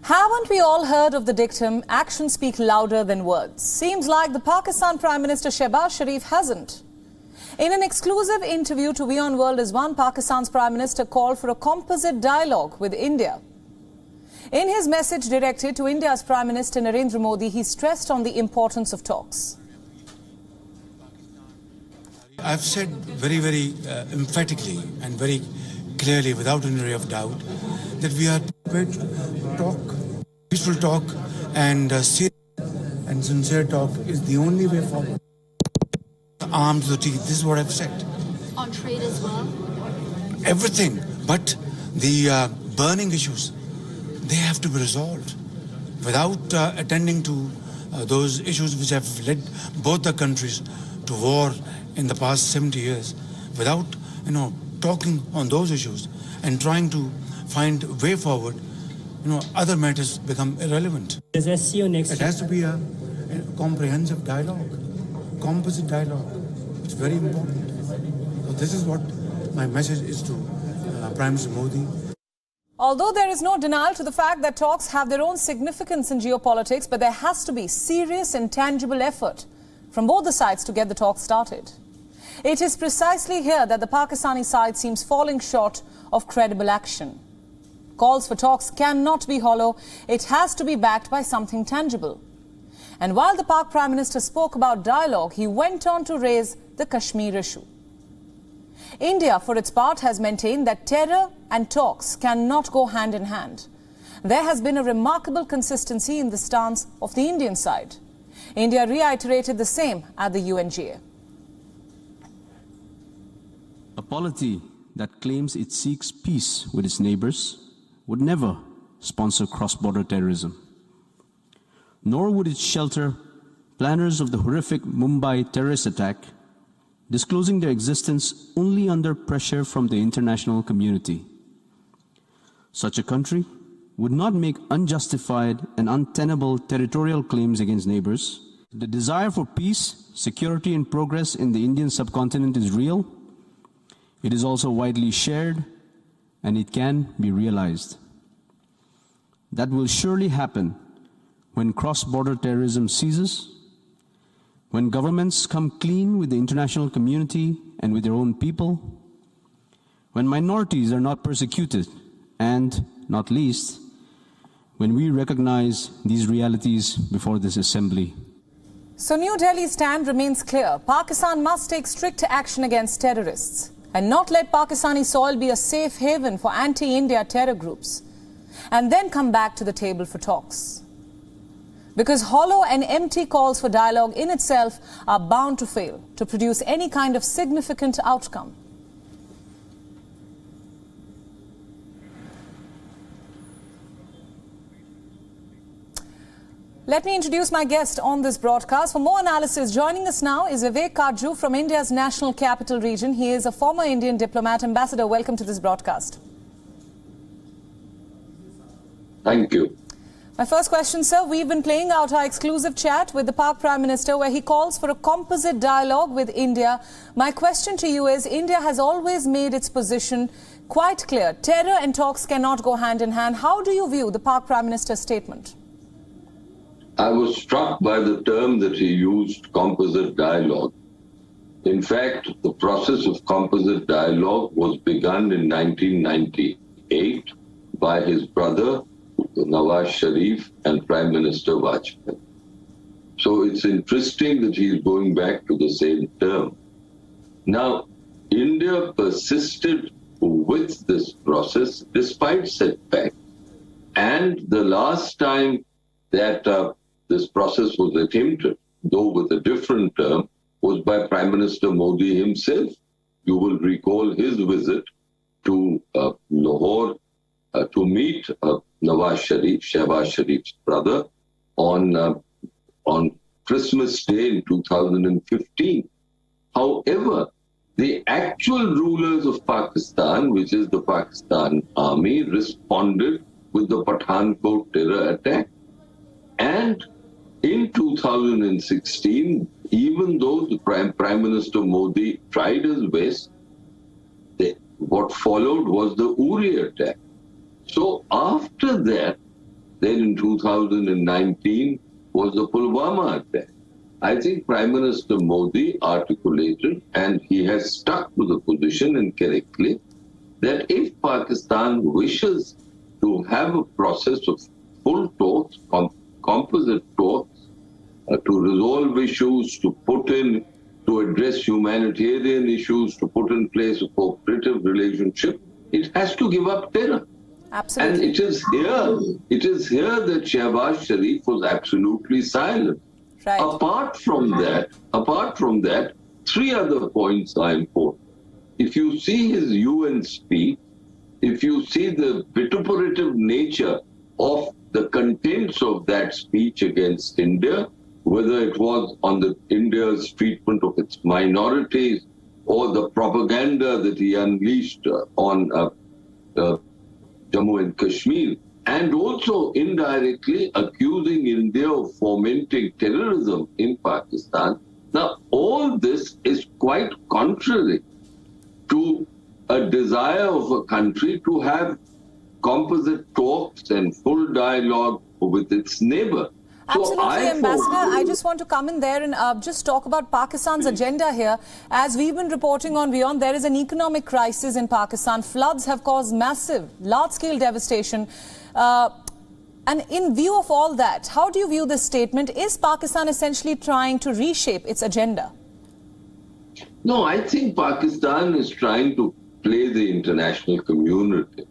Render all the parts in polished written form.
Haven't we all heard of the dictum, actions speak louder than words? Seems like the Pakistan Prime Minister Shehbaz Sharif hasn't. In an exclusive interview to WION World as One, Pakistan's Prime Minister called for a composite dialogue with India. In his message directed to India's Prime Minister Narendra Modi, he stressed on the importance of talks. I've said very emphatically and very clearly, without any ray of doubt, that we are prepared to talk, peaceful talk, and serious and sincere talk is the only way forward. Arms to the teeth, this is what I've said. On trade as well? Everything, but the burning issues, they have to be resolved without attending to those issues which have led both the countries to war in the past 70 years, without, talking on those issues and trying to find a way forward, other matters become irrelevant. Let's see you next It has to be a comprehensive dialogue, composite dialogue. It's very important. So this is what my message is to Prime Minister Modi. Although there is no denial to the fact that talks have their own significance in geopolitics, but there has to be serious and tangible effort from both the sides to get the talks started. It is precisely here that the Pakistani side seems falling short of credible action. Calls for talks cannot be hollow. It has to be backed by something tangible. And while the Pak Prime Minister spoke about dialogue, he went on to raise the Kashmir issue. India, for its part, has maintained that terror and talks cannot go hand in hand. There has been a remarkable consistency in the stance of the Indian side. India reiterated the same at the UNGA. A polity that claims it seeks peace with its neighbors would never sponsor cross-border terrorism. Nor would it shelter planners of the horrific Mumbai terrorist attack, disclosing their existence only under pressure from the international community. Such a country would not make unjustified and untenable territorial claims against neighbors. The desire for peace, security and progress in the Indian subcontinent is real. It is also widely shared, and it can be realized. That will surely happen when cross-border terrorism ceases, when governments come clean with the international community and with their own people, when minorities are not persecuted, and, not least, when we recognize these realities before this assembly. So New Delhi's stand remains clear. Pakistan must take strict action against terrorists and not let Pakistani soil be a safe haven for anti-India terror groups, and then come back to the table for talks. Because hollow and empty calls for dialogue in itself are bound to fail to produce any kind of significant outcome. Let me introduce my guest on this broadcast. For more analysis, joining us now is Vivek Katju from India's National Capital Region. He is a former Indian diplomat. Ambassador, welcome to this broadcast. Thank you. My first question, sir, we've been playing out our exclusive chat with the Pak Prime Minister where he calls for a composite dialogue with India. My question to you is, India has always made its position quite clear. Terror and talks cannot go hand in hand. How do you view the Pak Prime Minister's statement? I was struck by the term that he used, composite dialogue. In fact, the process of composite dialogue was begun in 1998 by his brother, Nawaz Sharif, and Prime Minister Vajpayee. So it's interesting that he is going back to the same term. Now, India persisted with this process despite setbacks. And the last time that this process was attempted, though with a different term, was by Prime Minister Modi himself. You will recall his visit to Lahore to meet Nawaz Sharif, Shehbaz Sharif's brother, on Christmas Day in 2015. However, the actual rulers of Pakistan, which is the Pakistan Army, responded with the Pathankot terror attack. And in 2016, even though the Prime Minister Modi tried his best, what followed was the Uri attack. So after that, then in 2019 was the Pulwama attack. I think Prime Minister Modi articulated, and he has stuck to the position incorrectly, that if Pakistan wishes to have a process of full talks, composite talks, to resolve issues, to address humanitarian issues, to put in place a cooperative relationship, it has to give up terror. Absolutely. And it is here that Shehbaz Sharif was absolutely silent. Right. Apart from that, three other points are important. If you see his UN speech, if you see the vituperative nature of the contents of that speech against India, whether it was on India's treatment of its minorities or the propaganda that he unleashed on Jammu and Kashmir, and also indirectly accusing India of fomenting terrorism in Pakistan. Now, all this is quite contrary to a desire of a country to have composite talks and full dialogue with its neighbor. Absolutely, Ambassador. I just want to come in there and just talk about Pakistan's agenda here. As we've been reporting on WION, there is an economic crisis in Pakistan. Floods have caused massive, large-scale devastation. And in view of all that, how do you view this statement? Is Pakistan essentially trying to reshape its agenda? No, I think Pakistan is trying to play the international community.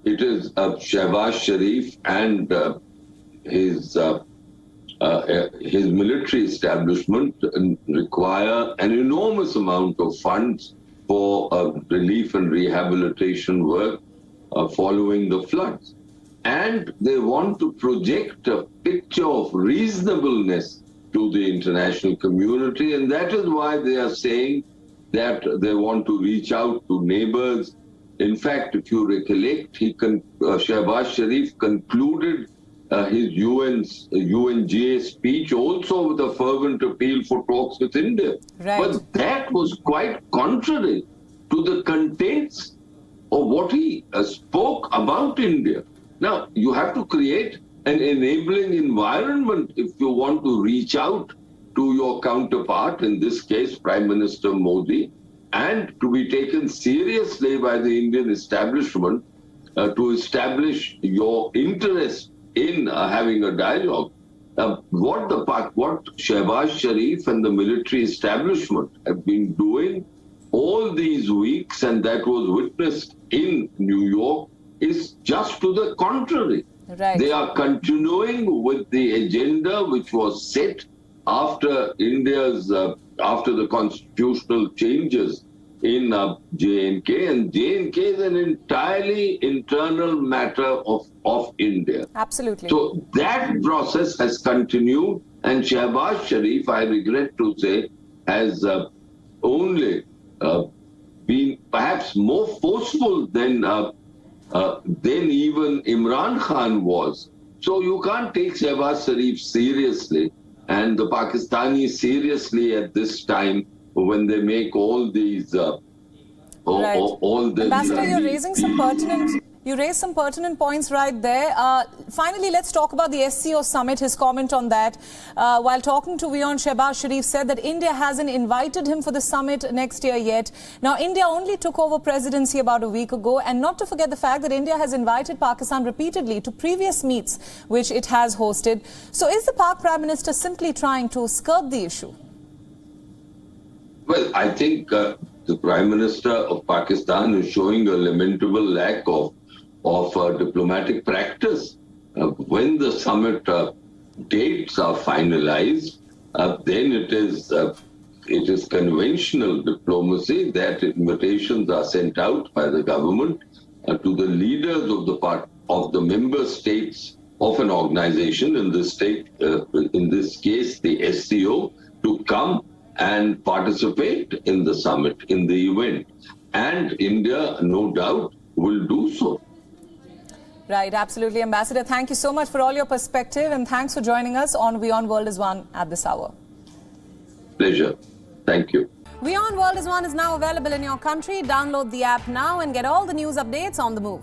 It is Shehbaz Sharif and his military establishment require an enormous amount of funds for relief and rehabilitation work following the floods. And they want to project a picture of reasonableness to the international community, and that is why they are saying that they want to reach out to neighbors. In fact, if you recollect, Shehbaz Sharif concluded his UNGA speech also with a fervent appeal for talks with India. Right. But that was quite contrary to the contents of what he spoke about India. Now, you have to create an enabling environment if you want to reach out to your counterpart, in this case, Prime Minister Modi, and to be taken seriously by the Indian establishment to establish your interest in having a dialogue. What Shehbaz Sharif and the military establishment have been doing all these weeks, and that was witnessed in New York, is just to the contrary. Right. They are continuing with the agenda which was set after after the constitutional changes in J&K, and J&K is an entirely internal matter of India. Absolutely. So that process has continued, and Shehbaz Sharif, I regret to say, has only been perhaps more forceful than even Imran Khan was. So you can't take Shehbaz Sharif seriously and the Pakistanis seriously at this time when they make all these all this. Ambassador, you raised some pertinent points right there. Finally, let's talk about the SCO summit, his comment on that. While talking to WION, Shehbaz Sharif said that India hasn't invited him for the summit next year yet. Now, India only took over presidency about a week ago, and not to forget the fact that India has invited Pakistan repeatedly to previous meets which it has hosted. So is the Pak Prime Minister simply trying to skirt the issue? Well, I think the Prime Minister of Pakistan is showing a lamentable lack of diplomatic practice. When the summit dates are finalized, then it is conventional diplomacy that invitations are sent out by the government to the leaders of the member states of an organization, in this case the SCO, to come and participate in the summit, in the event. And India, no doubt, will do so. Right, absolutely. Ambassador, thank you so much for all your perspective, and thanks for joining us on WION World is One at this hour. Pleasure. Thank you. WION World is One is now available in your country. Download the app now and get all the news updates on the move.